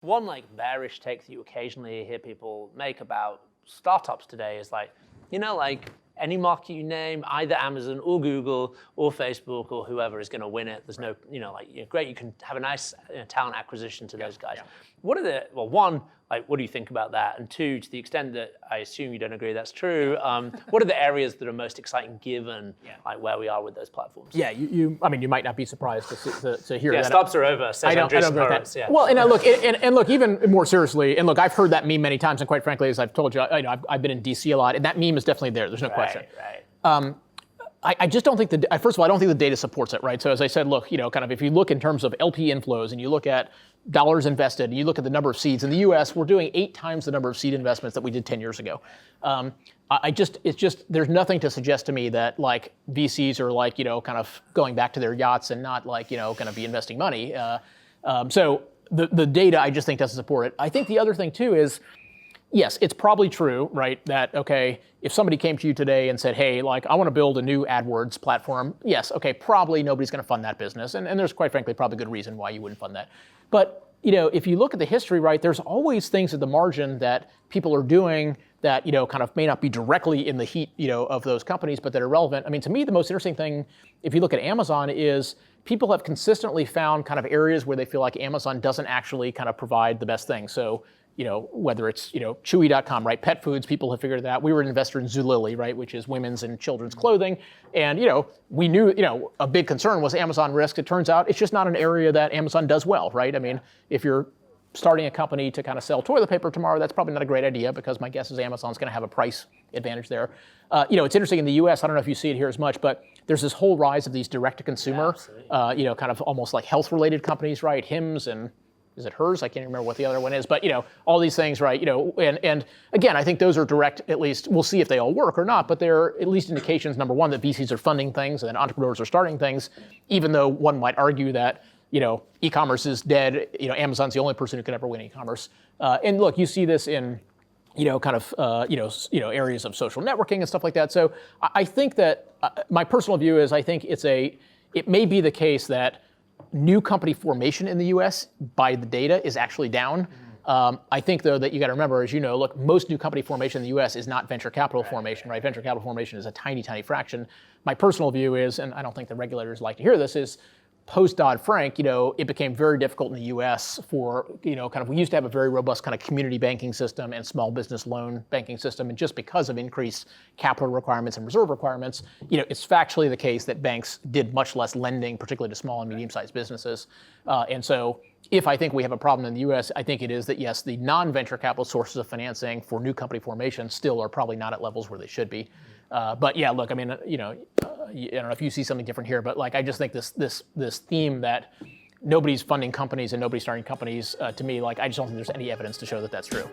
One bearish take that you occasionally hear people make about startups today is any market you name, either Amazon or Google or Facebook or whoever is going to win it. There's no, great, you can have a nice talent acquisition to those guys. Yeah. What are one, what do you think about that? And two, to the extent that I assume you don't agree that's true, what are the areas that are most exciting given where we are with those platforms? Yeah, you might not be surprised to hear that. Yeah, stops are over. I don't agree with that. Yeah. Well, and look, even more seriously, and look, I've heard that meme many times, and quite frankly, as I've told you, I've been in DC a lot, and that meme is definitely there. There's no question. Right. I just don't think first of all, I don't think the data supports it, right? So as I said, look, kind of if you look in terms of LP inflows and you look at dollars invested and you look at the number of seeds in the US, we're doing 8 times the number of seed investments that we did 10 years ago. There's nothing to suggest to me that VCs are kind of going back to their yachts and not going to be investing money. So the data I just think doesn't support it. I think the other thing too is, yes, it's probably true, right, that, okay, if somebody came to you today and said, hey, I want to build a new AdWords platform, yes, okay, probably nobody's going to fund that business. And there's quite frankly probably good reason why you wouldn't fund that. But, if you look at the history, right, there's always things at the margin that people are doing that, kind of may not be directly in the heat, of those companies, but that are relevant. I mean, to me, the most interesting thing, if you look at Amazon, is people have consistently found kind of areas where they feel like Amazon doesn't actually kind of provide the best thing. So, whether it's, Chewy.com, right? Pet foods, people have figured it out. We were an investor in Zulily, right? Which is women's and children's clothing. And, we knew, a big concern was Amazon risk. It turns out it's just not an area that Amazon does well, right? I mean, if you're starting a company to kind of sell toilet paper tomorrow, that's probably not a great idea because my guess is Amazon's going to have a price advantage there. It's interesting in the US, I don't know if you see it here as much, but there's this whole rise of these direct-to-consumer, kind of almost like health-related companies, right? Hims and is it hers? I can't remember what the other one is, but all these things, right? And again, I think those are direct. At least we'll see if they all work or not. But they're at least indications. Number one, that VCs are funding things and that entrepreneurs are starting things, even though one might argue that e-commerce is dead. Amazon's the only person who could ever win e-commerce. And look, you see this in areas of social networking and stuff like that. So I think that my personal view is I think it may be the case that new company formation in the US by the data is actually down. I think though that you got to remember, as look, most new company formation in the US is not venture capital formation, right? Venture capital formation is a tiny, tiny fraction. My personal view is, and I don't think the regulators like to hear this, is post Dodd-Frank, it became very difficult in the U.S. for, we used to have a very robust kind of community banking system and small business loan banking system. And just because of increased capital requirements and reserve requirements, it's factually the case that banks did much less lending, particularly to small and medium-sized businesses. And so if I think we have a problem in the U.S., I think it is that, yes, the non-venture capital sources of financing for new company formation still are probably not at levels where they should be. But yeah, look, I mean, I don't know if you see something different here, but I just think this theme that nobody's funding companies and nobody's starting companies, to me, I just don't think there's any evidence to show that that's true.